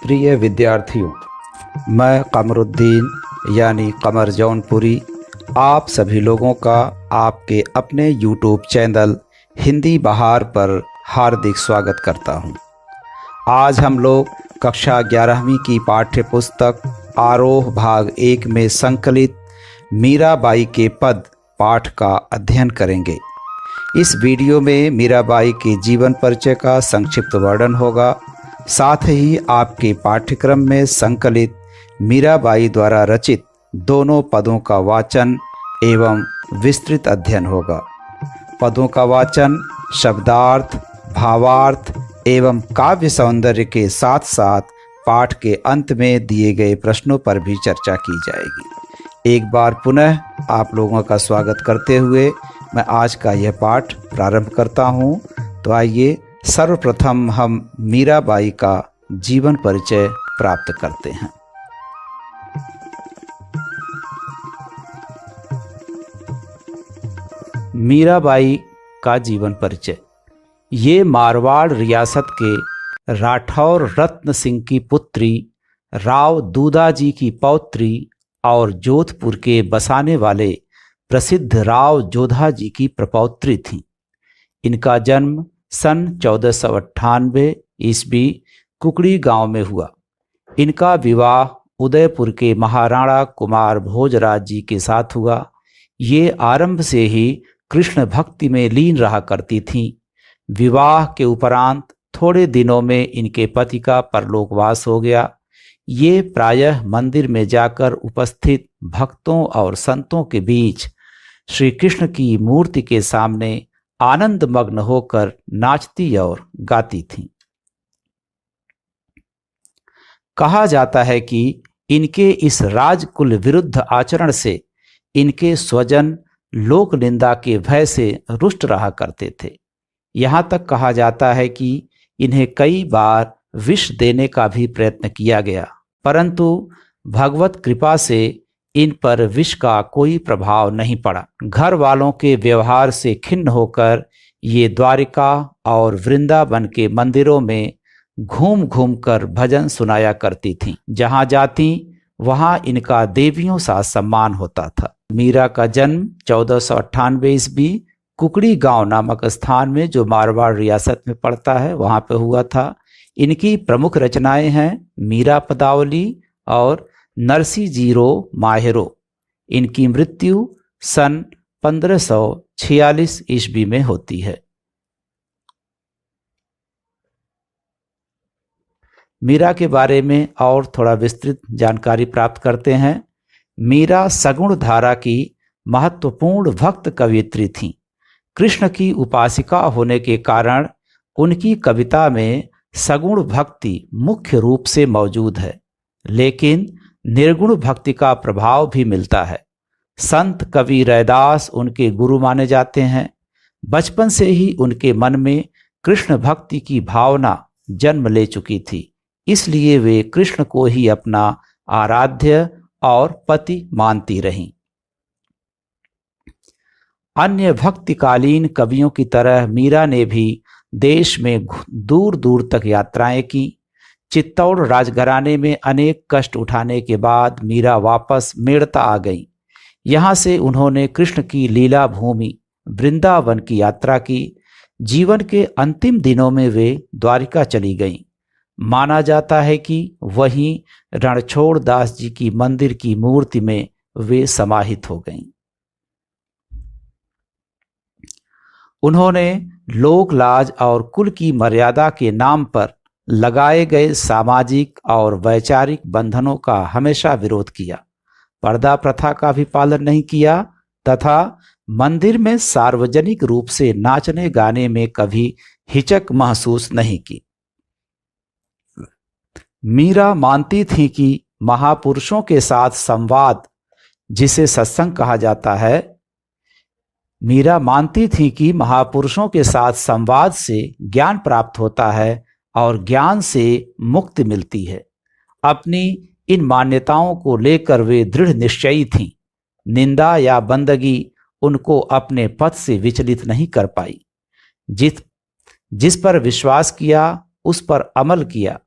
प्रिय विद्यार्थियों, मैं कमरुद्दीन यानी कमर जौनपुरी आप सभी लोगों का आपके अपने YouTube चैनल हिंदी बहार पर हार्दिक स्वागत करता हूं। आज हम लोग कक्षा 11वीं की पाठ्य पुस्तक आरोह भाग 1 में संकलित मीराबाई के पद पाठ का अध्ययन करेंगे। इस वीडियो में मीराबाई के जीवन परिचय का संक्षिप्त वर्णन होगा। साथ ही आपके पाठ्यक्रम में संकलित मीराबाई द्वारा रचित दोनों पदों का वाचन एवं विस्तृत अध्ययन होगा। पदों का वाचन शब्दार्थ, भावार्थ एवं काव्य सौंदर्य के साथ साथ पाठ के अंत में दिए गए प्रश्नों पर भी चर्चा की जाएगी। एक बार पुनः आप लोगों का स्वागत करते हुए मैं आज का यह पाठ प्रारंभ करता हूं। तो आइए सर्वप्रथम हम मीराबाई का जीवन परिचय प्राप्त करते हैं। मीराबाई का जीवन परिचय। ये मारवाड़ रियासत के राठौर रत्न सिंह की पुत्री, राव दूदाजी की पौत्री और जोधपुर के बसाने वाले प्रसिद्ध राव जोधा जी की प्रपौत्री थीं। इनका जन्म सन 1498 ईस्वी कुकड़ी गांव में हुआ। इनका विवाह उदयपुर के महाराणा कुमार भोजराज जी के साथ हुआ। ये आरंभ से ही कृष्ण भक्ति में लीन रहा करती थीं। विवाह के उपरांत थोड़े दिनों में इनके पति का परलोकवास हो गया। ये प्रायः मंदिर में जाकर उपस्थित भक्तों और संतों के बीच श्री कृष्ण की मूर्ति के सामने आनंद मग्न होकर नाचती और गाती थीं। कहा जाता है कि इनके इस राजकुल विरुद्ध आचरण से इनके स्वजन लोक निंदा के भय से रुष्ट रहा करते थे। यहाँ तक कहा जाता है कि इन्हें कई बार विष देने का भी प्रयत्न किया गया, परंतु भगवत कृपा से इन पर विष का कोई प्रभाव नहीं पड़ा। घर वालों के व्यवहार से खिन्न होकर ये द्वारिका और वृंदावन के मंदिरों में घूम घूम कर भजन सुनाया करती थीं। जहाँ जाती वहाँ इनका देवियों सा सम्मान होता था। मीरा का जन्म 1498 ईस्वी कुकड़ी गांव नामक स्थान में, जो मारवाड़ रियासत में पड़ता है, वहाँ पे हुआ था। इनकी प्रमुख रचनाएं हैं मीरा पदावली और नरसी जीरो माहेरो। इनकी मृत्यु सन 1546 ईस्वी में होती है। मीरा के बारे में और थोड़ा विस्तृत जानकारी प्राप्त करते हैं। मीरा सगुण धारा की महत्वपूर्ण भक्त कवयित्री थीं। कृष्ण की उपासिका होने के कारण उनकी कविता में सगुण भक्ति मुख्य रूप से मौजूद है, लेकिन निर्गुण भक्ति का प्रभाव भी मिलता है। संत कवि रैदास उनके गुरु माने जाते हैं। बचपन से ही उनके मन में कृष्ण भक्ति की भावना जन्म ले चुकी थी, इसलिए वे कृष्ण को ही अपना आराध्य और पति मानती रहीं। अन्य भक्तिकालीन कवियों की तरह मीरा ने भी देश में दूर दूर तक यात्राएं की। चित्तौड़ राजघराने में अनेक कष्ट उठाने के बाद मीरा वापस मेड़ता आ गईं। यहाँ से उन्होंने कृष्ण की लीला भूमि वृंदावन की यात्रा की। जीवन के अंतिम दिनों में वे द्वारिका चली गईं। माना जाता है कि वहीं रणछोड़ दास जी की मंदिर की मूर्ति में वे समाहित हो गईं। उन्होंने लोक लाज और कुल की मर्यादा के नाम पर लगाए गए सामाजिक और वैचारिक बंधनों का हमेशा विरोध किया। पर्दा प्रथा का भी पालन नहीं किया तथा मंदिर में सार्वजनिक रूप से नाचने गाने में कभी हिचक महसूस नहीं की। मीरा मानती थी कि महापुरुषों के साथ संवाद, जिसे सत्संग कहा जाता है, मीरा मानती थी कि महापुरुषों के साथ संवाद से ज्ञान प्राप्त होता है और ज्ञान से मुक्ति मिलती है। अपनी इन मान्यताओं को लेकर वे दृढ़ निश्चयी थीं। निंदा या बंदगी उनको अपने पथ से विचलित नहीं कर पाई। जिस पर विश्वास किया उस पर अमल किया,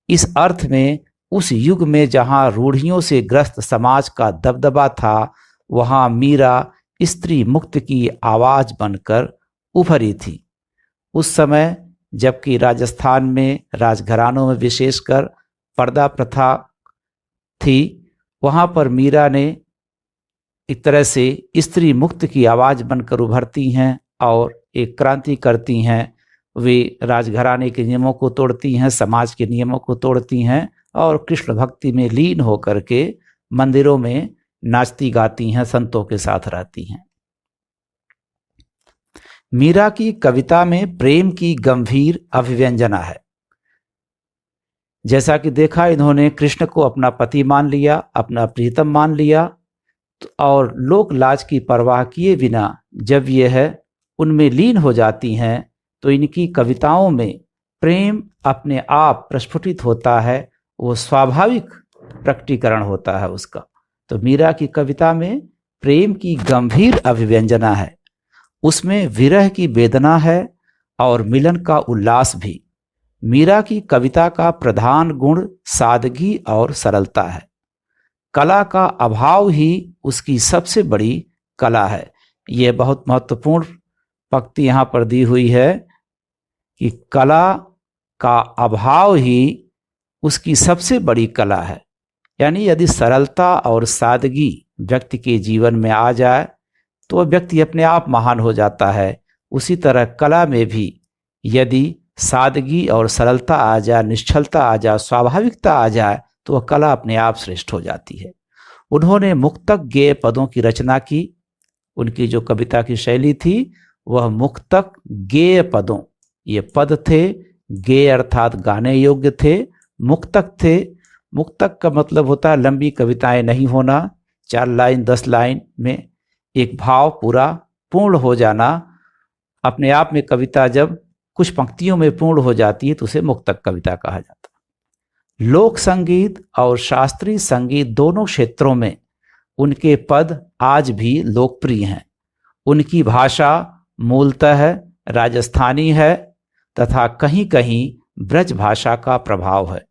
इस अर्थ में उस युग में जहाँ रूढ़ियों से ग्रस्त समाज का दबदबा था, वहाँ मीरा स्त्री मुक्त की आवाज बनकर उभरी थी। उस समय जबकि राजस्थान में राजघरानों में विशेषकर पर्दा प्रथा थी, वहाँ पर मीरा ने एक तरह से स्त्री मुक्त की आवाज़ बनकर उभरती हैं और एक क्रांति करती हैं। वे राजघराने के नियमों को तोड़ती हैं, समाज के नियमों को तोड़ती हैं और कृष्ण भक्ति में लीन होकर के मंदिरों में नाचती गाती हैं, संतों के साथ रहती हैं। मीरा की कविता में प्रेम की गंभीर अभिव्यंजना है। जैसा कि देखा, इन्होंने कृष्ण को अपना पति मान लिया, अपना प्रीतम मान लिया और लोक लाज की परवाह किए बिना जब यह उनमें लीन हो जाती हैं तो इनकी कविताओं में प्रेम अपने आप प्रस्फुटित होता है, वो स्वाभाविक प्रकटीकरण होता है उसका। तो मीरा की कविता में प्रेम की गंभीर अभिव्यंजना है, उसमें विरह की वेदना है और मिलन का उल्लास भी। मीरा की कविता का प्रधान गुण सादगी और सरलता है। कला का अभाव ही उसकी सबसे बड़ी कला है। यह बहुत महत्वपूर्ण पंक्ति यहाँ पर दी हुई है कि कला का अभाव ही उसकी सबसे बड़ी कला है। यानी यदि सरलता और सादगी व्यक्ति के जीवन में आ जाए तो वह व्यक्ति अपने आप महान हो जाता है। उसी तरह कला में भी यदि सादगी और सरलता आ जाए, निश्चलता आ जाए, स्वाभाविकता आ जाए तो वह कला अपने आप श्रेष्ठ हो जाती है। उन्होंने मुक्तक गेय पदों की रचना की। उनकी जो कविता की शैली थी वह मुक्तक गेय पदों, ये पद थे, गेय अर्थात गाने योग्य थे, मुक्तक थे। मुक्तक का मतलब होता है लंबी कविताएं नहीं होना, 4 लाइन 10 लाइन में एक भाव पूरा पूर्ण हो जाना। अपने आप में कविता जब कुछ पंक्तियों में पूर्ण हो जाती है तो उसे मुक्तक कविता कहा जाता है। लोक संगीत और शास्त्रीय संगीत दोनों क्षेत्रों में उनके पद आज भी लोकप्रिय हैं। उनकी भाषा मूलतः राजस्थानी है तथा कहीं कहीं ब्रज भाषा का प्रभाव है।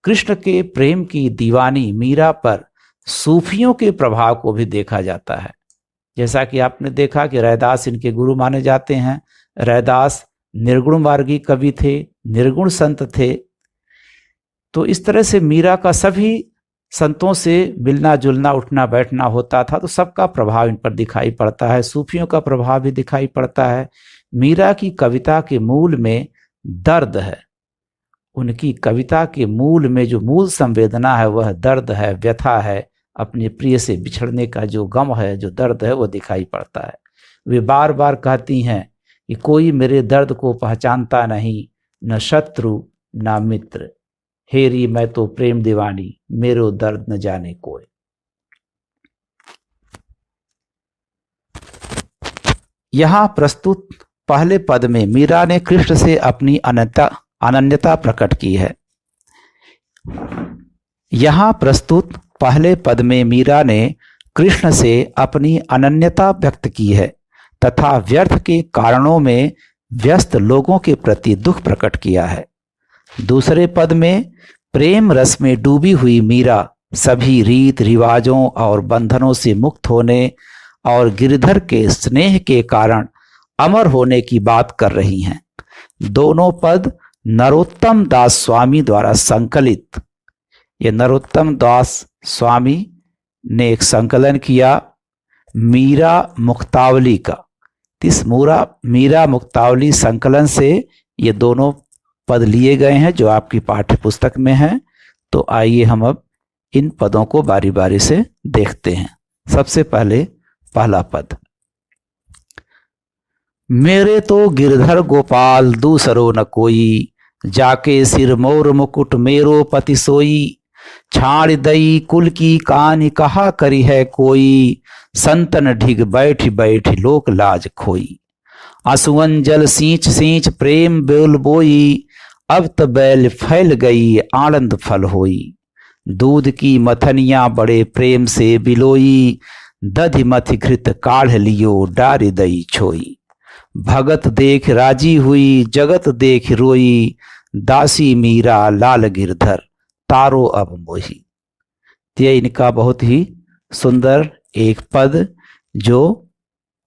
कृष्ण के प्रेम की दीवानी मीरा पर सूफियों के प्रभाव को भी देखा जाता है। जैसा कि आपने देखा कि रैदास इनके गुरु माने जाते हैं। रैदास निर्गुण मार्गी कवि थे, निर्गुण संत थे। तो इस तरह से मीरा का सभी संतों से मिलना जुलना, उठना बैठना होता था, तो सबका प्रभाव इन पर दिखाई पड़ता है। सूफियों का प्रभाव भी दिखाई पड़ता है। मीरा की कविता के मूल में दर्द है। उनकी कविता के मूल में जो मूल संवेदना है वह दर्द है, व्यथा है। अपने प्रिय से बिछड़ने का जो गम है, जो दर्द है, वो दिखाई पड़ता है। वे बार बार कहती हैं कि कोई मेरे दर्द को पहचानता नहीं, न शत्रु न मित्र, हेरी मैं तो प्रेम दीवानी, मेरो दर्द न जाने कोई। यहाँ प्रस्तुत पहले पद में मीरा ने कृष्ण से अपनी अनन्यता प्रकट की है। यहाँ प्रस्तुत पहले पद में मीरा ने कृष्ण से अपनी अनन्यता व्यक्त की है तथा व्यर्थ के कारणों में व्यस्त लोगों के प्रति दुख प्रकट किया है। दूसरे पद में प्रेम रस में डूबी हुई मीरा सभी रीत रिवाजों और बंधनों से मुक्त होने और गिरधर के स्नेह के कारण अमर होने की बात कर रही हैं। दोनों पद नरोत्तम दास स्वामी द्वारा संकलित, ये नरोत्तम दास स्वामी ने एक संकलन किया मीरा मुक्तावली का। इस मीरा मुक्तावली संकलन से ये दोनों पद लिए गए हैं जो आपकी पाठ्य पुस्तक में हैं। तो आइए हम अब इन पदों को बारी बारी से देखते हैं। सबसे पहले पहला पद, मेरे तो गिरधर गोपाल दूसरो न कोई, जाके सिर मोर मुकुट मेरो पति सोई, छाड़ दई कुल की कहानी कहा करी है कोई, संतन ढिग बैठ बैठ लोक लाज खोई, आंसुअन जल सींच सींच प्रेम बेल बोई, अब त बैल फैल गई आनंद फल होई, दूध की मथनिया बड़े प्रेम से बिलोई, दधि मथि घृत काढ़ लियो डारी दई छोई, भगत देख राजी हुई जगत देख रोई, दासी मीरा लाल गिरधर तारो अब मोही। तो ये इनका बहुत ही सुंदर एक पद जो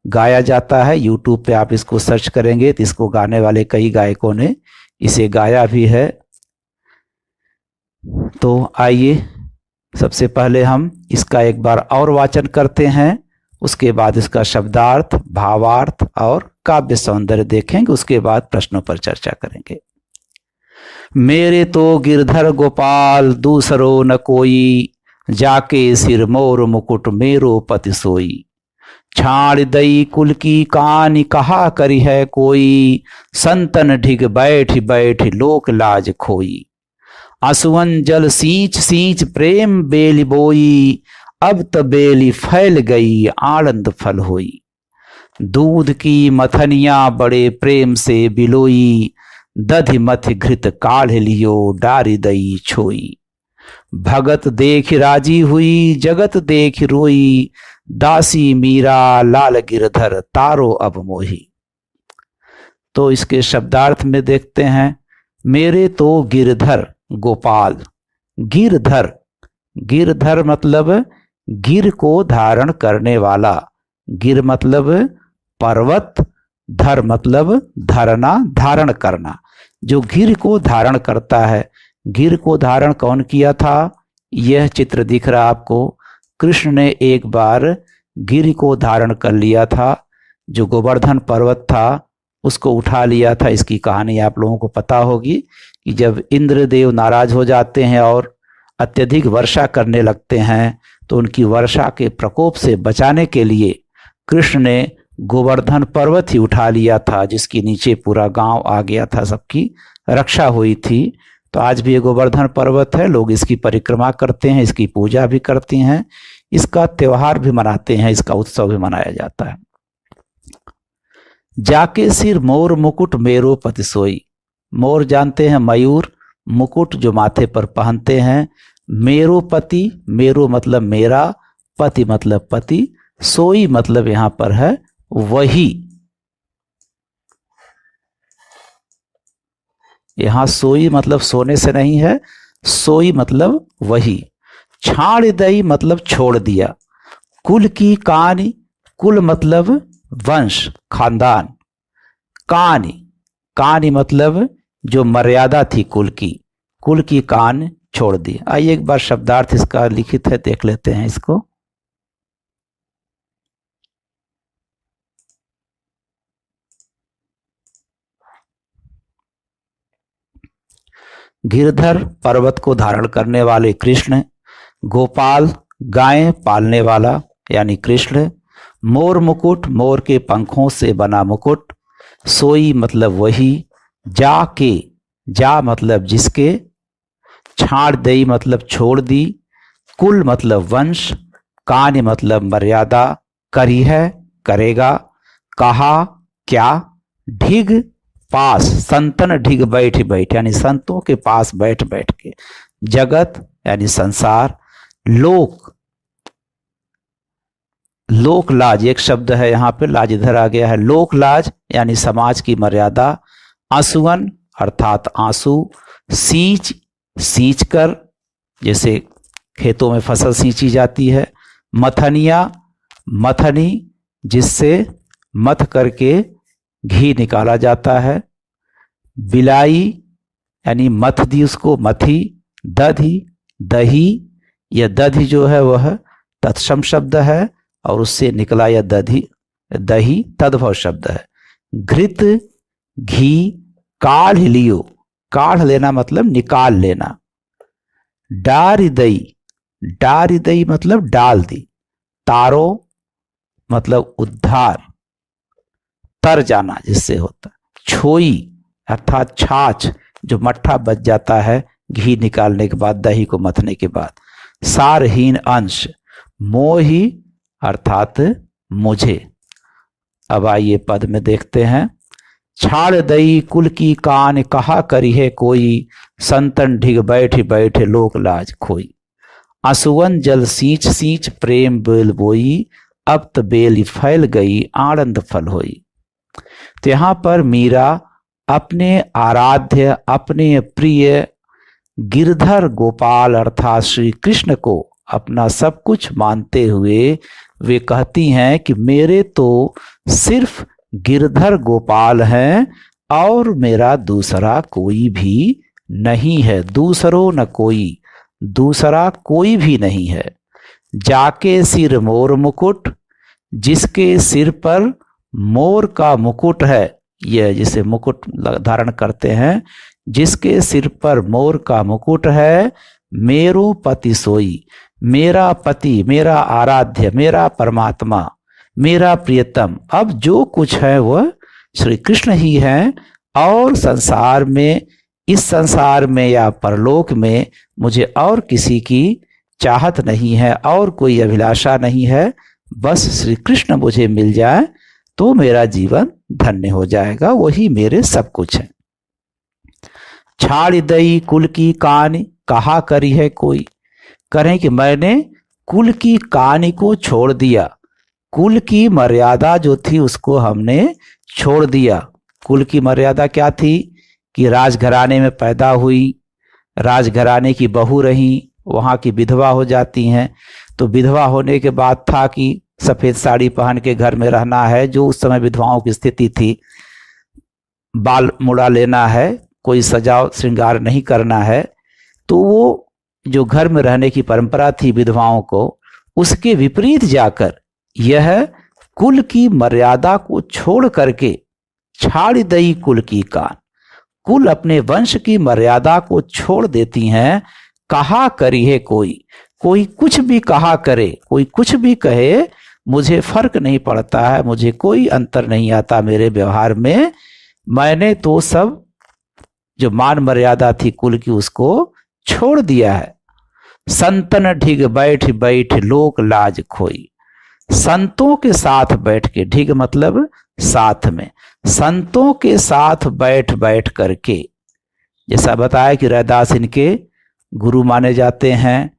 गाया जाता है। यूट्यूब पे आप इसको सर्च करेंगे तो इसको गाने वाले कई गायकों ने इसे गाया भी है। तो आइए सबसे पहले हम इसका एक बार और वाचन करते हैं, उसके बाद इसका शब्दार्थ, भावार्थ और काव्य सौंदर्य देखेंगे, उसके बाद प्रश्नों पर चर्चा करेंगे। मेरे तो गिरधर गोपाल दूसरो न कोई, जाके सिर मोर मुकुट मेरो पति सोई। छाड़ दई कुल की कहानी कहा करी है कोई, संतन ढिग बैठ बैठ लोक लाज खोई। आसुवन जल सींच सींच प्रेम बेली बोई, अब त बेली फैल गई आनंद फल होई। दूध की मथनिया बड़े प्रेम से बिलोई, दधि मथ घृत काढ़ लियो डारी दई छोई। भगत देख राजी हुई जगत देख रोई, दासी मीरा लाल गिरधर तारो अब मोही। तो इसके शब्दार्थ में देखते हैं। मेरे तो गिरधर गोपाल, गिरधर, गिरधर मतलब गिर को धारण करने वाला, गिर मतलब पर्वत, धर मतलब धरना, धारण करना, जो गिर को धारण करता है। गिर को धारण कौन किया था? यह चित्र दिख रहा आपको। कृष्ण ने एक बार गिर को धारण कर लिया था, जो गोवर्धन पर्वत था उसको उठा लिया था। इसकी कहानी आप लोगों को पता होगी कि जब इंद्रदेव नाराज हो जाते हैं और अत्यधिक वर्षा करने लगते हैं, तो उनकी वर्षा के प्रकोप से बचाने के लिए कृष्ण ने गोवर्धन पर्वत ही उठा लिया था, जिसके नीचे पूरा गांव आ गया था, सबकी रक्षा हुई थी। तो आज भी ये गोवर्धन पर्वत है, लोग इसकी परिक्रमा करते हैं, इसकी पूजा भी करती हैं, इसका त्योहार भी मनाते हैं, इसका उत्सव भी मनाया जाता है। जाके सिर मोर मुकुट मेरो पति सोई। मोर जानते हैं मयूर, मुकुट जो माथे पर पहनते हैं। मेरो पति, मेरो मतलब मेरा, पति मतलब पति, सोई मतलब यहां पर है वही। यहां सोई मतलब सोने से नहीं है, सोई मतलब वही। छाड़ दई मतलब छोड़ दिया। कुल की कहानी, कुल मतलब वंश, खानदान। कहानी, कहानी मतलब जो मर्यादा थी कुल की कान छोड़ दी। आइए एक बार शब्दार्थ इसका लिखित है, देख लेते हैं इसको। गिरधर पर्वत को धारण करने वाले कृष्ण, गोपाल गायें पालने वाला यानी कृष्ण, मोर मुकुट मोर के पंखों से बना मुकुट, सोई मतलब वही, जाके, जा मतलब जिसके, छाड़ दई मतलब छोड़ दी, कुल मतलब वंश, कान मतलब मर्यादा, करी है करेगा, कहा क्या, ढिग पास, संतन ढिग बैठ बैठ यानी संतों के पास बैठ बैठ के, जगत यानी संसार, लोक, लोक लाज एक शब्द है यहाँ पे, लाज इधर आ गया है, लोक लाज यानी समाज की मर्यादा, आंसुअन अर्थात आंसू, सींच सींच कर जैसे खेतों में फसल सींची जाती है, मथनिया मथनी जिससे मथ करके घी निकाला जाता है, बिलाई यानी मथ दी उसको मथी, दधी दही, यह दधी जो है वह तत्सम शब्द है और उससे निकला यह दधी दही तद्भव शब्द है। घृत घी, काढ़ लियो, काढ़ लेना मतलब निकाल लेना, डारी दई मतलब डाल दी, तारो मतलब उद्धार, तर जाना जिससे होता, छोई अर्थात छाछ जो मट्ठा बच जाता है घी निकालने के बाद, दही को मथने के बाद, सारहीन अंश, मोही अर्थात मुझे। अब आइए पद में देखते हैं। छाड़ दई कुल की कान कहा करी है कोई, संतन ढिग बैठ बैठ लोक लाज खोई। आंसुअन जल सींच सींच प्रेम बेल बोई, अब त बेल फैल गई आनंद फल होई। तो यहाँ पर मीरा अपने आराध्य, अपने प्रिय गिरधर गोपाल अर्थात श्री कृष्ण को अपना सब कुछ मानते हुए वे कहती हैं कि मेरे तो सिर्फ गिरधर गोपाल हैं और मेरा दूसरा कोई भी नहीं है, दूसरो न कोई, दूसरा कोई भी नहीं है। जाके सिर मोर मुकुट, जिसके सिर पर मोर का मुकुट है, यह जिसे मुकुट धारण करते हैं, जिसके सिर पर मोर का मुकुट है, मेरो पति सोई, मेरा पति, मेरा आराध्य, मेरा परमात्मा, मेरा प्रियतम। अब जो कुछ है वह श्री कृष्ण ही हैं और संसार में, इस संसार में या परलोक में मुझे और किसी की चाहत नहीं है और कोई अभिलाषा नहीं है। बस श्री कृष्ण मुझे मिल जाए तो मेरा जीवन धन्य हो जाएगा, वही मेरे सब कुछ है। छाड़ दई कुल की कहानी, कहा करी है कोई, करें कि मैंने कुल की कहानी को छोड़ दिया, कुल की मर्यादा जो थी उसको हमने छोड़ दिया। कुल की मर्यादा क्या थी कि राजघराने में पैदा हुई, राजघराने की बहू रही, वहाँ की विधवा हो जाती हैं, तो विधवा होने के बाद था कि सफ़ेद साड़ी पहन के घर में रहना है, जो उस समय विधवाओं की स्थिति थी, बाल मुड़ा लेना है, कोई सजाव श्रृंगार नहीं करना है। तो वो जो घर में रहने की परंपरा थी विधवाओं को, उसके विपरीत जाकर यह कुल की मर्यादा को छोड़ करके छाड़ दई कुल की कान, कुल अपने वंश की मर्यादा को छोड़ देती हैं। कहा करी है कोई, कोई कुछ भी कहा करे, कोई कुछ भी कहे, मुझे फर्क नहीं पड़ता है, मुझे कोई अंतर नहीं आता मेरे व्यवहार में। मैंने तो सब जो मान मर्यादा थी कुल की उसको छोड़ दिया है। संतन ढिग बैठ बैठ लोक लाज खोई, संतों के साथ बैठ के, ढिग मतलब साथ में, संतों के साथ बैठ बैठ करके, जैसा बताया कि रैदास इनके गुरु माने जाते हैं,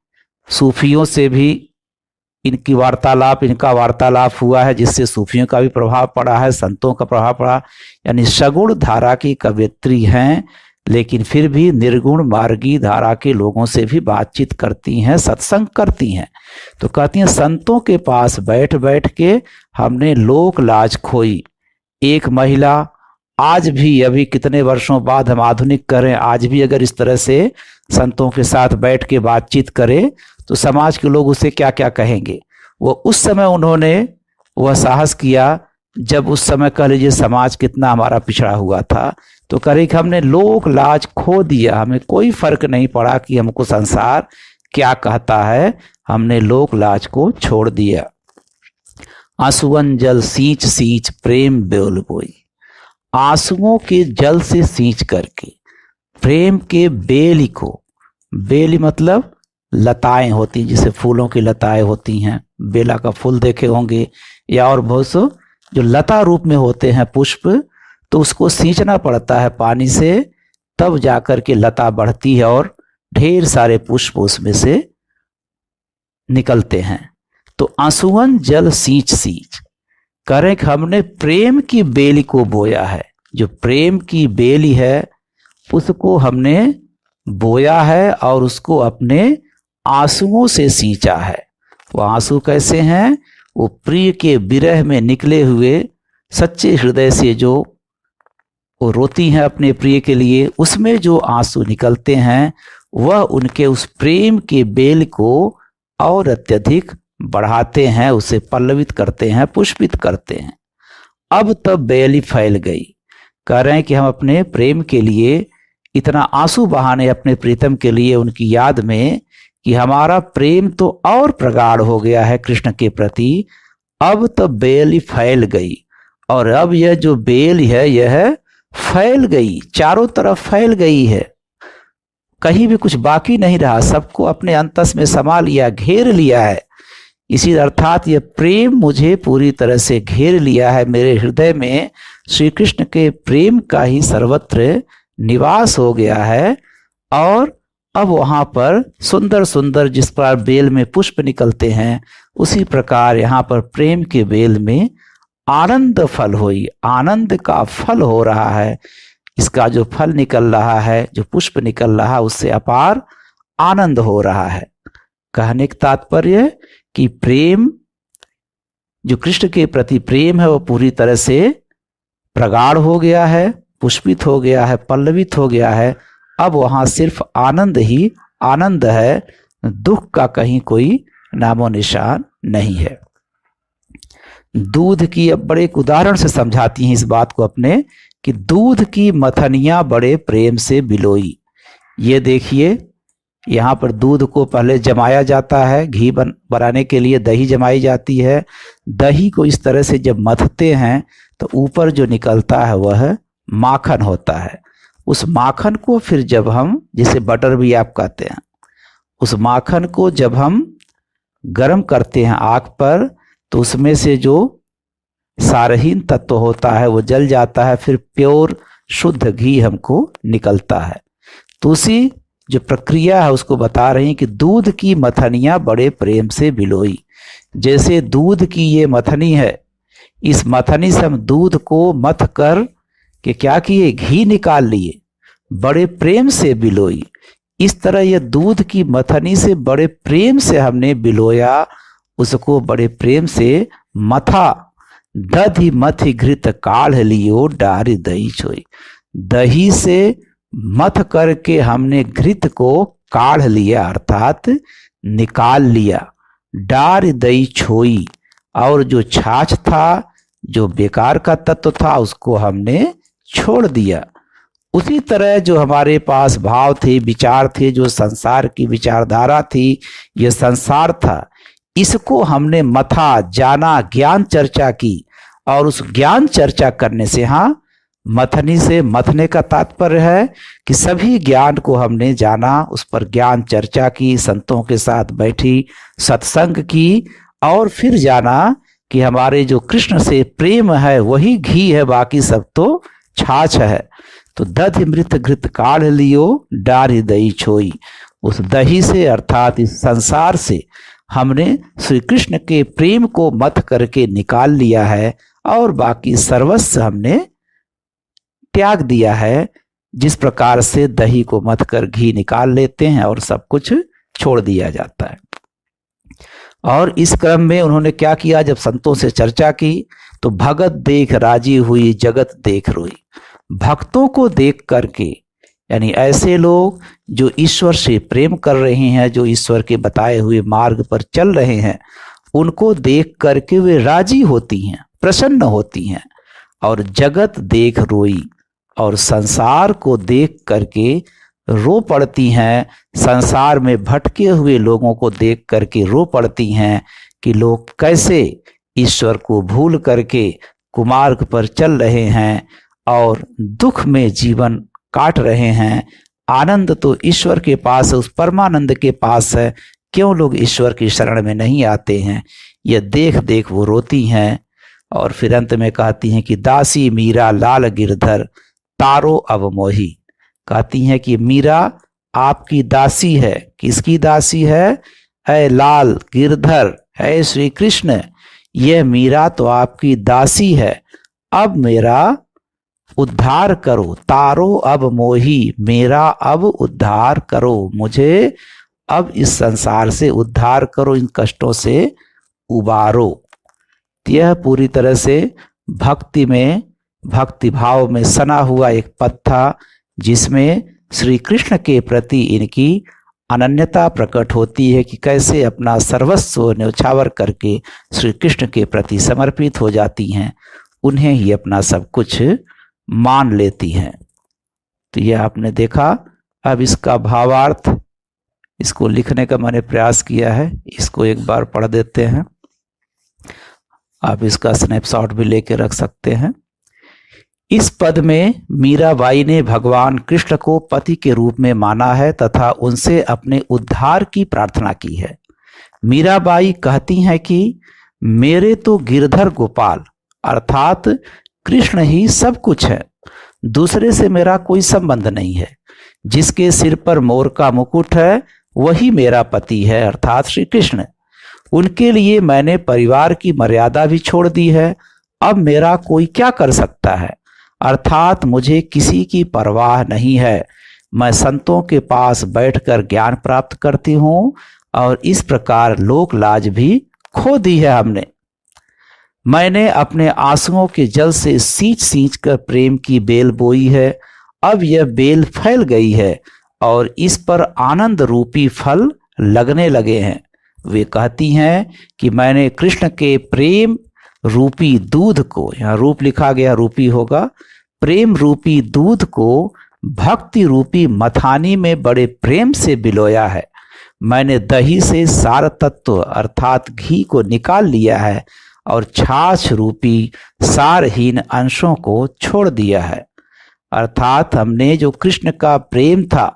सूफियों से भी इनकी वार्तालाप, इनका वार्तालाप हुआ है, जिससे सूफियों का भी प्रभाव पड़ा है, संतों का प्रभाव पड़ा, यानी सगुण धारा की कवयित्री हैं, लेकिन फिर भी निर्गुण मार्गी धारा के लोगों से भी बातचीत करती हैं, सत्संग करती हैं। तो कहती हैं संतों के पास बैठ बैठ के हमने लोक लाज खोई। एक महिला आज भी, अभी कितने वर्षों बाद हम आधुनिक करें, आज भी अगर इस तरह से संतों के साथ बैठ के बातचीत करे तो समाज के लोग उसे क्या क्या कहेंगे। वो उस समय उन्होंने वह साहस किया, जब उस समय कह लीजिए समाज कितना हमारा पिछड़ा हुआ था, तो करे कि हमने लोक लाज खो दिया, हमें कोई फर्क नहीं पड़ा कि हमको संसार क्या कहता है, हमने लोक लाज को छोड़ दिया। आंसुअन जल सींच सींच प्रेम बेल बोई, आंसुओं के जल से सींच करके प्रेम के बेली को, बेली मतलब लताएं होती, जिसे फूलों की लताएं होती हैं, बेला का फूल देखे होंगे, या और बहुत सो जो लता रूप में होते हैं पुष्प, तो उसको सींचना पड़ता है पानी से, तब जाकर के लता बढ़ती है और ढेर सारे पुष्प उसमें से निकलते हैं। तो आंसुअन जल सींच सींच, करें कि हमने प्रेम की बेली को बोया है, जो प्रेम की बेली है उसको हमने बोया है और उसको अपने आंसुओं से सींचा है। वो आंसू कैसे हैं? वो प्रिय के विरह में निकले हुए सच्चे हृदय से जो वो रोती हैं अपने प्रिय के लिए, उसमें जो आंसू निकलते हैं वह उनके उस प्रेम के बेल को और अत्यधिक बढ़ाते हैं, उसे पल्लवित करते हैं, पुष्पित करते हैं। अब तब बेली फैल गई, कह रहे हैं कि हम अपने प्रेम के लिए इतना आंसू बहाने अपने प्रीतम के लिए उनकी याद में, कि हमारा प्रेम तो और प्रगाढ़ हो गया है कृष्ण के प्रति। अब तो बेली फैल गई, और अब यह जो बेल है यह फैल गई, चारों तरफ फैल गई है, कहीं भी कुछ बाकी नहीं रहा, सबको अपने अंतस में समा लिया, घेर लिया है। इसी अर्थात यह प्रेम मुझे पूरी तरह से घेर लिया है, मेरे हृदय में श्री कृष्ण के प्रेम का ही सर्वत्र निवास हो गया है। और अब वहां पर सुंदर सुंदर जिस प्रकार बेल में पुष्प निकलते हैं, उसी प्रकार यहाँ पर प्रेम के बेल में आनंद फल हुई, आनंद का फल हो रहा है। इसका जो फल निकल रहा है, जो पुष्प निकल रहा है, उससे अपार आनंद हो रहा है। कहने का तात्पर्य कि प्रेम, जो कृष्ण के प्रति प्रेम है, वो पूरी तरह से प्रगाढ़ हो गया है, पुष्पित हो गया है, पल्लवित हो गया है। अब वहां सिर्फ आनंद ही आनंद है, दुख का कहीं कोई नामो निशान नहीं है। दूध की, अब बड़े एक उदाहरण से समझाती हैं इस बात को अपने, कि दूध की मथनियां बड़े प्रेम से बिलोई। ये देखिए, यहाँ पर दूध को पहले जमाया जाता है, घी बनाने के लिए दही जमाई जाती है। दही को इस तरह से जब मथते हैं तो ऊपर जो निकलता है वह माखन होता है। उस माखन को फिर जब हम, जिसे बटर भी आप कहते हैं, उस माखन को जब हम गर्म करते हैं आग पर, तो उसमें से जो सारहीन तत्व होता है वो जल जाता है, फिर प्योर शुद्ध घी हमको निकलता है। तो उसी जो प्रक्रिया है उसको बता रही हैं कि दूध की मथनियां बड़े प्रेम से बिलोई। जैसे दूध की ये मथनी है, इस मथनी से हम दूध को मथ कर के क्या किए, घी निकाल लिए, बड़े प्रेम से बिलोई। इस तरह यह दूध की मथनी से बड़े प्रेम से हमने बिलोया, उसको बड़े प्रेम से मथा। दधि मथि घृत काढ़ लियो डारी दही छोई। दही से मथ करके हमने घृत को काढ़ लिया, अर्थात निकाल लिया। डार दही छोई, और जो छाछ था, जो बेकार का तत्व था, उसको हमने छोड़ दिया। उसी तरह जो हमारे पास भाव थे, विचार थे, जो संसार की विचारधारा थी, ये संसार था, इसको हमने मथा, जाना, ज्ञान चर्चा की। और उस ज्ञान चर्चा करने से, हाँ, मथनी से मथने का तात्पर्य है कि सभी ज्ञान को हमने जाना, उस पर ज्ञान चर्चा की, संतों के साथ बैठी, सत्संग की, और फिर जाना कि हमारे जो कृष्ण से प्रेम है वही घी है, बाकी सब तो छाछ है। तो दधि मृत घृत काढ़ लियो डारी दही छोई। उस दही से, अर्थात इस संसार से हमने श्री कृष्ण के प्रेम को मथ करके निकाल लिया है, और बाकी सर्वस्व हमने त्याग दिया है। जिस प्रकार से दही को मथ कर घी निकाल लेते हैं और सब कुछ छोड़ दिया जाता है। और इस क्रम में उन्होंने क्या किया, जब संतों से चर्चा की तो भगत देख राजी हुई, जगत देख रोई। भक्तों को देख करके, यानी ऐसे लोग जो ईश्वर से प्रेम कर रहे हैं, जो ईश्वर के बताए हुए मार्ग पर चल रहे हैं, उनको देख करके वे राजी होती हैं, प्रसन्न होती हैं। और जगत देख रोई, और संसार को देख करके रो पड़ती हैं। संसार में भटके हुए लोगों को देख करके रो पड़ती हैं कि लोग कैसे ईश्वर को भूल करके कुमार्ग पर चल रहे हैं और दुख में जीवन काट रहे हैं। आनंद तो ईश्वर के पास है, उस परमानंद के पास है, क्यों लोग ईश्वर की शरण में नहीं आते हैं। यह देख देख वो रोती हैं। और फिर अंत में कहती हैं कि दासी मीरा लाल गिरधर तारो अवमोही। कहती हैं कि मीरा आपकी दासी है। किसकी दासी है? ऐ लाल गिरधर, है श्री कृष्ण, यह मीरा तो आपकी दासी है। अब मेरा उद्धार करो, तारो अब मोही, मेरा अब उद्धार करो, मुझे अब इस संसार से उद्धार करो, इन कष्टों से उबारो। यह पूरी तरह से भक्ति में, भक्ति भाव में सना हुआ एक पद था, जिसमें श्री कृष्ण के प्रति इनकी अनन्यता प्रकट होती है कि कैसे अपना सर्वस्व न्यौछावर करके श्री कृष्ण के प्रति समर्पित हो जाती हैं, उन्हें ही अपना सब कुछ मान लेती हैं। तो यह आपने देखा। अब इसका भावार्थ, इसको लिखने का मैंने प्रयास किया है, इसको एक बार पढ़ देते हैं। आप इसका स्नैपशॉट भी लेके रख सकते हैं। इस पद में मीराबाई ने भगवान कृष्ण को पति के रूप में माना है तथा उनसे अपने उद्धार की प्रार्थना की है। मीराबाई कहती हैं कि मेरे तो गिरधर गोपाल अर्थात कृष्ण ही सब कुछ है, दूसरे से मेरा कोई संबंध नहीं है। जिसके सिर पर मोर का मुकुट है वही मेरा पति है अर्थात श्री कृष्ण। उनके लिए मैंने परिवार की मर्यादा भी छोड़ दी है। अब मेरा कोई क्या कर सकता है? अर्थात मुझे किसी की परवाह नहीं है। मैं संतों के पास बैठकर ज्ञान प्राप्त करती हूँ और इस प्रकार लोक लाज भी खो दी है हमने। मैंने अपने आंसुओं के जल से सींच सींच कर प्रेम की बेल बोई है। अब यह बेल फैल गई है और इस पर आनंद रूपी फल लगने लगे हैं। वे कहती हैं कि मैंने कृष्ण के प्रेम रूपी दूध को, यहाँ रूप लिखा गया रूपी होगा, प्रेम रूपी दूध को भक्ति रूपी मथानी में बड़े प्रेम से बिलोया है। मैंने दही से सार तत्व अर्थात घी को निकाल लिया है और छाछ रूपी सारहीन अंशों को छोड़ दिया है। अर्थात हमने जो कृष्ण का प्रेम था,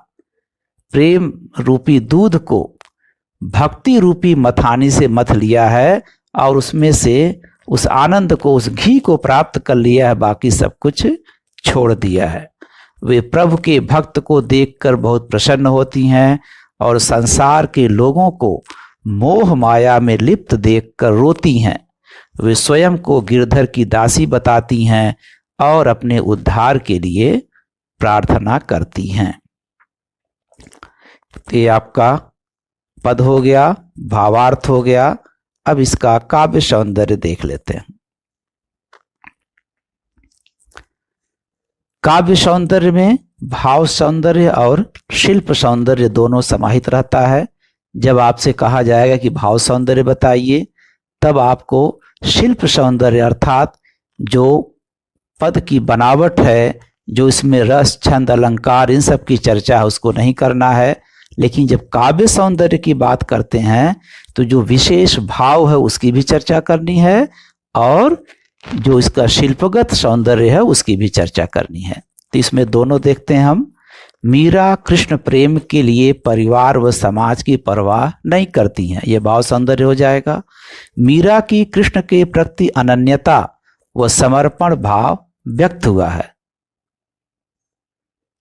प्रेम रूपी दूध को भक्ति रूपी मथानी से मथ लिया है और उसमें से उस आनंद को, उस घी को प्राप्त कर लिया है, बाकी सब कुछ छोड़ दिया है। वे प्रभु के भक्त को देखकर बहुत प्रसन्न होती हैं और संसार के लोगों को मोह माया में लिप्त देखकर रोती हैं। वे स्वयं को गिरधर की दासी बताती हैं और अपने उद्धार के लिए प्रार्थना करती हैं। ये आपका पद हो गया, भावार्थ हो गया। अब इसका काव्य सौंदर्य देख लेते हैं। काव्य सौंदर्य में भाव सौंदर्य और शिल्प सौंदर्य दोनों समाहित रहता है। जब आपसे कहा जाएगा कि भाव सौंदर्य बताइए, तब आपको शिल्प सौंदर्य अर्थात जो पद की बनावट है, जो इसमें रस छंद अलंकार इन सब की चर्चा है, उसको नहीं करना है। लेकिन जब काव्य सौंदर्य की बात करते हैं तो जो विशेष भाव है उसकी भी चर्चा करनी है और जो इसका शिल्पगत सौंदर्य है उसकी भी चर्चा करनी है। तो इसमें दोनों देखते हैं हम। मीरा कृष्ण प्रेम के लिए परिवार व समाज की परवाह नहीं करती हैं, यह भाव सौंदर्य हो जाएगा। मीरा की कृष्ण के प्रति अनन्यता व समर्पण भाव व्यक्त हुआ है।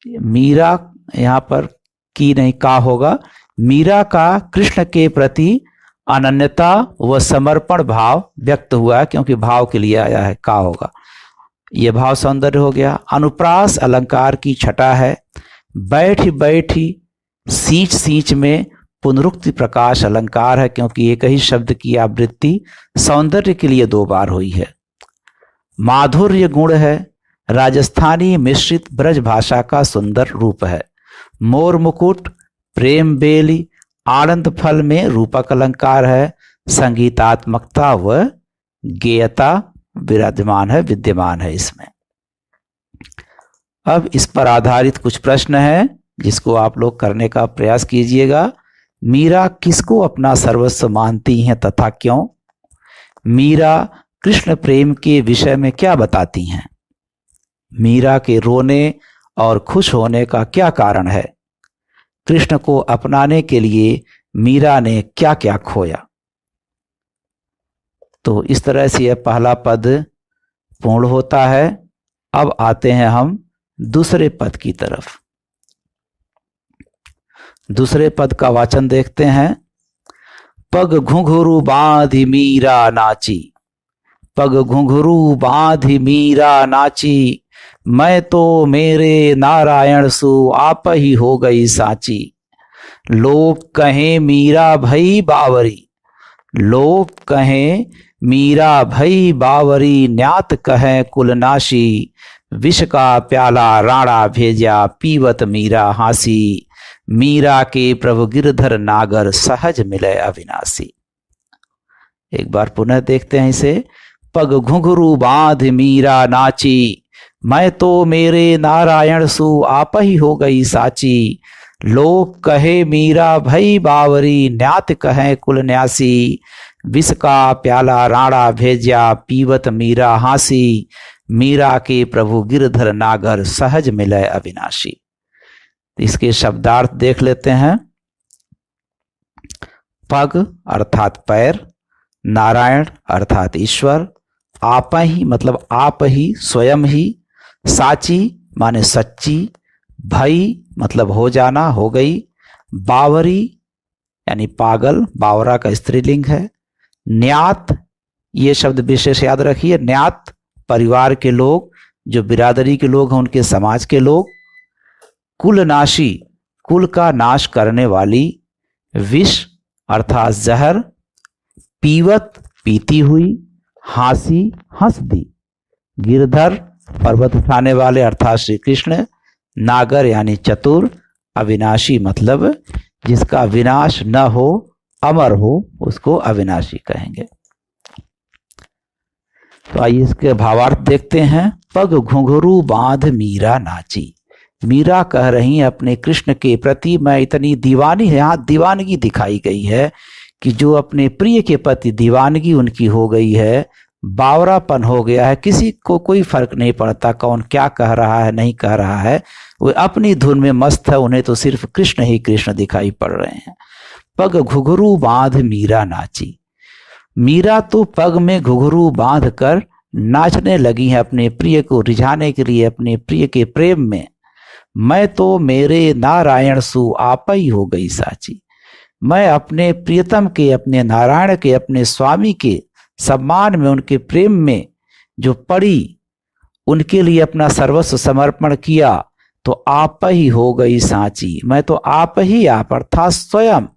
मीरा यहाँ पर की नहीं का होगा। मीरा का कृष्ण के प्रति अनन्यता व समर्पण भाव व्यक्त हुआ है, क्योंकि भाव के लिए आया है, का होगा। यह भाव सौंदर्य हो गया। अनुप्रास अलंकार की छटा है। बैठी बैठी सींच सींच में पुनरुक्ति प्रकाश अलंकार है, क्योंकि एक ही शब्द की आवृत्ति सौंदर्य के लिए 2 बार हुई है। माधुर्य गुण है। राजस्थानी मिश्रित ब्रज भाषा का सुंदर रूप है। मोर मुकुट, प्रेम बेली, आनंद फल में रूपक अलंकार है। संगीतात्मकता व गेयता विद्यमान है इसमें। अब इस पर आधारित कुछ प्रश्न है जिसको आप लोग करने का प्रयास कीजिएगा। मीरा किसको अपना सर्वस्व मानती हैं तथा क्यों? मीरा कृष्ण प्रेम के विषय में क्या बताती हैं? मीरा के रोने और खुश होने का क्या कारण है? कृष्ण को अपनाने के लिए मीरा ने क्या क्या खोया? तो इस तरह से यह पहला पद पूर्ण होता है। अब आते हैं हम दूसरे पद की तरफ। दूसरे पद का वाचन देखते हैं। पग घुंघरू बांधी मीरा नाची, पग घुंघरू बांधी मीरा नाची, मैं तो मेरे नारायण सु आप ही हो गई साची। लोग कहें मीरा भई बावरी, लोग कहें मीरा भई बावरी, न्यात कहें कुलनाशी, विष का प्याला राणा भेजा, पीवत मीरा हासी, मीरा के प्रभु गिरधर नागर, सहज मिले अविनाशी। एक बार पुनः देखते हैं इसे। पग घुंघरू बांध मीरा नाची, मैं तो मेरे नारायण सु आप ही हो गई साची। लोग कहे मीरा भई बावरी, न्यात कहे कुल न्यासी, विष का प्याला राणा भेजा, पीवत मीरा हासी, मीरा के प्रभु गिरधर नागर, सहज मिले अविनाशी। इसके शब्दार्थ देख लेते हैं। पग अर्थात पैर, नारायण अर्थात ईश्वर, आप ही मतलब आप ही, स्वयं ही, साची माने सच्ची, भई मतलब हो जाना, हो गई, बावरी यानी पागल, बावरा का स्त्रीलिंग है, न्यात ये शब्द विशेष याद रखिए, न्यात परिवार के लोग, जो बिरादरी के लोग हैं, उनके समाज के लोग। कुलनाशी, कुल का नाश करने वाली। विष अर्थात जहर। पीवत, पीती हुई। हासी, हंस दी। गिरधर, पर्वत उठाने वाले अर्थात श्री कृष्ण। नागर यानी चतुर। अविनाशी मतलब जिसका विनाश न हो, अमर हो, उसको अविनाशी कहेंगे। तो आइए इसके भावार्थ देखते हैं। पग घुंघरू बांध मीरा नाची। मीरा कह रही है अपने कृष्ण के प्रति मैं इतनी दीवानी है, यहाँ दीवानगी दिखाई गई है कि जो अपने प्रिय के प्रति दीवानगी उनकी हो गई है, बावरापन हो गया है, किसी को कोई फर्क नहीं पड़ता कौन क्या कह रहा है नहीं कह रहा है, वो अपनी धुन में मस्त है, उन्हें तो सिर्फ कृष्ण ही कृष्ण दिखाई पड़ रहे हैं। पग घुघरू बांध मीरा नाची। मीरा तो पग में घुघरू बांध कर नाचने लगी है अपने प्रिय को रिझाने के लिए, अपने प्रिय के प्रेम में। मैं तो मेरे नारायण सु आपई हो गई साची। मैं अपने प्रियतम के, अपने नारायण के, अपने स्वामी के सम्मान में, उनके प्रेम में जो पड़ी, उनके लिए अपना सर्वस्व समर्पण किया, तो आप ही हो गई साची। मैं तो आप ही आप अर्थात स्वयं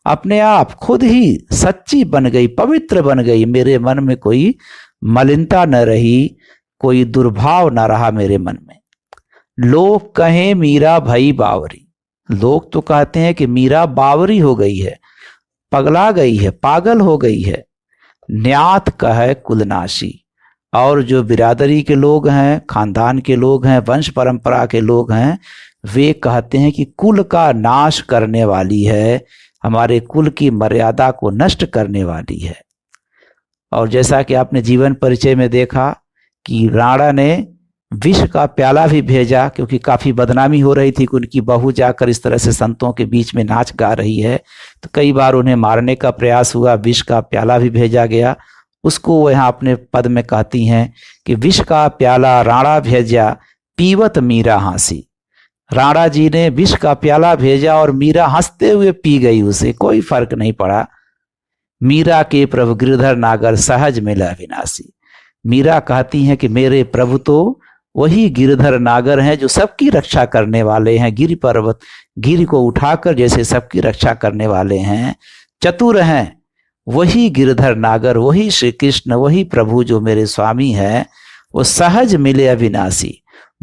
अपने आप खुद ही सच्ची बन गई, पवित्र बन गई। मेरे मन में कोई मलिनता न रही, कोई दुर्भाव न रहा मेरे मन में। लोग कहें मीरा भई बावरी। लोग तो कहते हैं कि मीरा बावरी हो गई है, पगला गई है, पागल हो गई है। न्यात कहे कुलनाशी। और जो बिरादरी के लोग हैं, खानदान के लोग हैं, वंश परंपरा के लोग हैं, वे कहते हैं कि कुल का नाश करने वाली है, हमारे कुल की मर्यादा को नष्ट करने वाली है। और जैसा कि आपने जीवन परिचय में देखा कि राणा ने विष का प्याला भी भेजा, क्योंकि काफी बदनामी हो रही थी कि उनकी बहू जाकर इस तरह से संतों के बीच में नाच गा रही है। तो कई बार उन्हें मारने का प्रयास हुआ, विष का प्याला भी भेजा गया। उसको वो यहाँ अपने पद में कहती हैं कि विष का प्याला राणा भेजा, पीवत मीरा हंसी। राणा जी ने विष का प्याला भेजा और मीरा हंसते हुए पी गई, उसे कोई फर्क नहीं पड़ा। मीरा के प्रभु गिरधर नागर सहज मिला अविनाशी। मीरा कहती हैं कि मेरे प्रभु तो वही गिरधर नागर हैं जो सबकी रक्षा करने वाले हैं, गिरि पर्वत, गिरि को उठाकर जैसे सबकी रक्षा करने वाले हैं, चतुर हैं। वही गिरधर नागर, वही श्री कृष्ण, वही प्रभु जो मेरे स्वामी हैं, वो सहज मिले अविनाशी।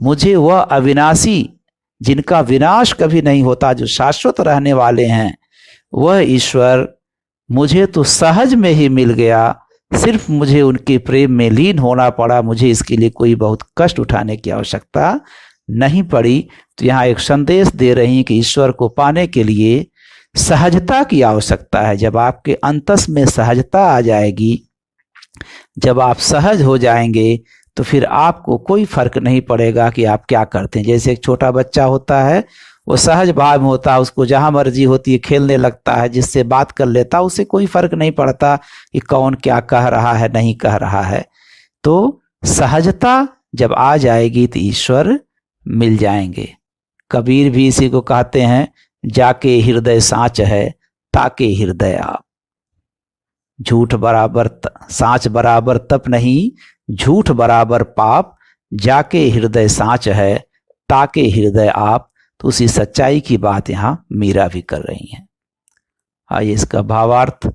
मुझे वह अविनाशी जिनका विनाश कभी नहीं होता, जो शाश्वत रहने वाले हैं, वह ईश्वर मुझे तो सहज में ही मिल गया। सिर्फ मुझे उनके प्रेम में लीन होना पड़ा, मुझे इसके लिए कोई बहुत कष्ट उठाने की आवश्यकता नहीं पड़ी। तो यहाँ एक संदेश दे रही हैं कि ईश्वर को पाने के लिए सहजता की आवश्यकता है। जब आपके अंतस में सहजता आ जाएगी, जब आप सहज हो जाएंगे, तो फिर आपको कोई फर्क नहीं पड़ेगा कि आप क्या करते हैं। जैसे एक छोटा बच्चा होता है, वो सहज भाव में होता है, उसको जहां मर्जी होती है खेलने लगता है, जिससे बात कर लेता है, उसे कोई फर्क नहीं पड़ता कि कौन क्या कह रहा है नहीं कह रहा है। तो सहजता जब आ जाएगी तो ईश्वर मिल जाएंगे। कबीर भी इसी को कहते हैं, जाके हृदय साँच है ताके हृदय आप। झूठ बराबर साँच बराबर तप नहीं, झूठ बराबर पाप, जाके हृदय साँच है ताके हृदय आप। तो उसी सच्चाई की बात यहाँ मीरा भी कर रही हैं। आइए इसका भावार्थ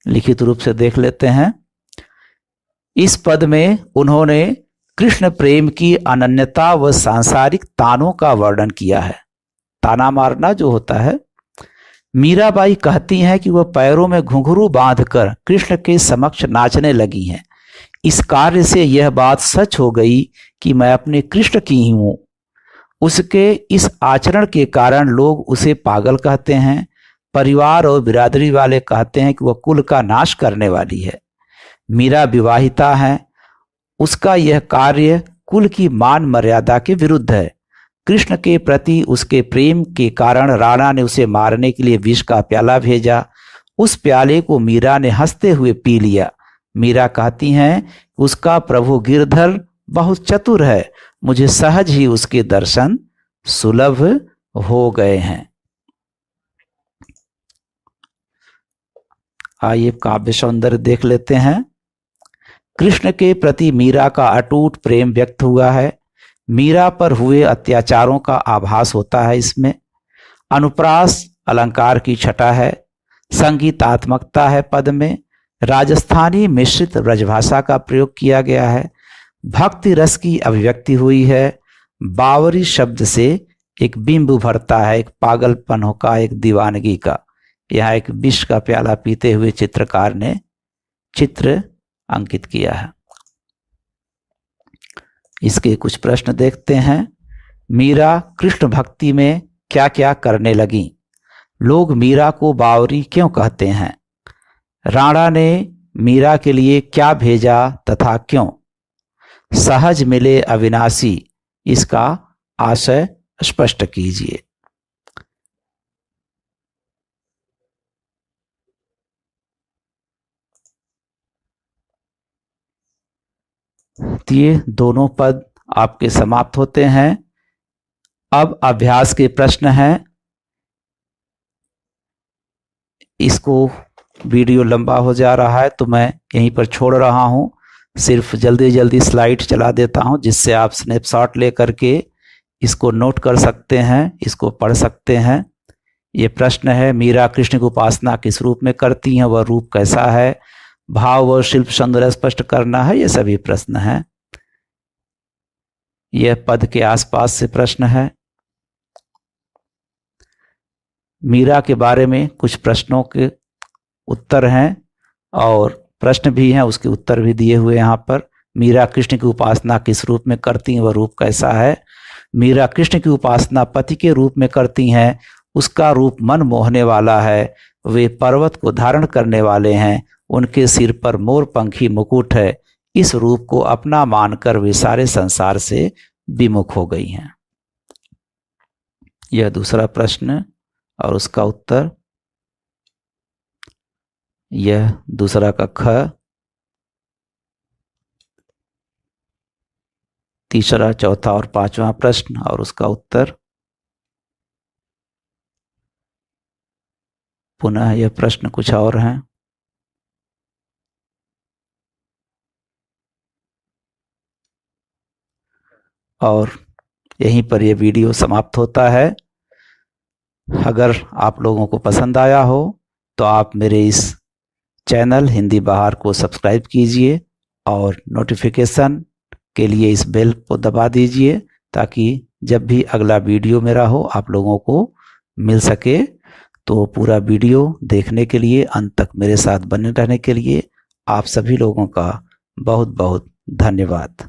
लिखित रूप से देख लेते हैं। इस पद में उन्होंने कृष्ण प्रेम की अनन्यता व सांसारिक तानों का वर्णन किया है। ताना मारना जो होता है, मीराबाई कहती हैं कि वह पैरों में घुंघरू बांधकर कृष्ण के समक्ष नाचने लगी हैं। इस कार्य से यह बात सच हो गई कि मैं अपने कृष्ण की ही हूं। उसके इस आचरण के कारण लोग उसे पागल कहते हैं। परिवार और बिरादरी वाले कहते हैं कि वह कुल का नाश करने वाली है। मीरा विवाहिता है, उसका यह कार्य कुल की मान मर्यादा के विरुद्ध है। कृष्ण के प्रति उसके प्रेम के कारण राणा ने उसे मारने के लिए विष का प्याला भेजा। उस प्याले को मीरा ने हंसते हुए पी लिया। मीरा कहती हैं, उसका प्रभु गिरधर बहुत चतुर है, मुझे सहज ही उसके दर्शन सुलभ हो गए हैं। आइए काव्य सौंदर्य देख लेते हैं। कृष्ण के प्रति मीरा का अटूट प्रेम व्यक्त हुआ है। मीरा पर हुए अत्याचारों का आभास होता है इसमें। अनुप्रास अलंकार की छटा है। संगीतात्मकता है पद में। राजस्थानी मिश्रित ब्रजभाषा का प्रयोग किया गया है। भक्ति रस की अभिव्यक्ति हुई है। बावरी शब्द से एक बिंब उभरता है, एक पागलपन का, एक दीवानगी का। यहाँ एक विष का प्याला पीते हुए चित्रकार ने चित्र अंकित किया है। इसके कुछ प्रश्न देखते हैं। मीरा कृष्ण भक्ति में क्या क्या करने लगी? लोग मीरा को बावरी क्यों कहते हैं? राणा ने मीरा के लिए क्या भेजा तथा क्यों? सहज मिले अविनाशी, इसका आशय स्पष्ट कीजिए। ये दोनों पद आपके समाप्त होते हैं। अब अभ्यास के प्रश्न हैं। इसको वीडियो लंबा हो जा रहा है तो मैं यहीं पर छोड़ रहा हूं। सिर्फ जल्दी जल्दी स्लाइड चला देता हूं जिससे आप स्नैपशॉट लेकर के इसको नोट कर सकते हैं, इसको पढ़ सकते हैं। ये प्रश्न है, मीरा कृष्ण की उपासना किस रूप में करती हैं, वह रूप कैसा है, भाव व शिल्प सौंदर्य स्पष्ट करना है। ये सभी प्रश्न हैं। यह पद के आसपास से प्रश्न है। मीरा के बारे में कुछ प्रश्नों के उत्तर हैं और प्रश्न भी हैं, उसके उत्तर भी दिए हुए यहाँ पर। मीरा कृष्ण की उपासना किस रूप में करती हैं, वह रूप कैसा है? मीरा कृष्ण की उपासना पति के रूप में करती हैं, उसका रूप मन मोहने वाला है। वे पर्वत को धारण करने वाले हैं, उनके सिर पर मोर पंखी मुकुट है। इस रूप को अपना मानकर वे सारे संसार से विमुख हो गई हैं। यह दूसरा प्रश्न और उसका उत्तर। यह दूसरा का ख। तीसरा, चौथा और पांचवा प्रश्न और उसका उत्तर। पुनः यह प्रश्न कुछ और हैं। और यहीं पर यह वीडियो समाप्त होता है। अगर आप लोगों को पसंद आया हो तो आप मेरे इस चैनल हिंदी बहार को सब्सक्राइब कीजिए और नोटिफिकेशन के लिए इस बेल को दबा दीजिए ताकि जब भी अगला वीडियो मेरा हो आप लोगों को मिल सके। तो पूरा वीडियो देखने के लिए, अंत तक मेरे साथ बने रहने के लिए आप सभी लोगों का बहुत बहुत धन्यवाद।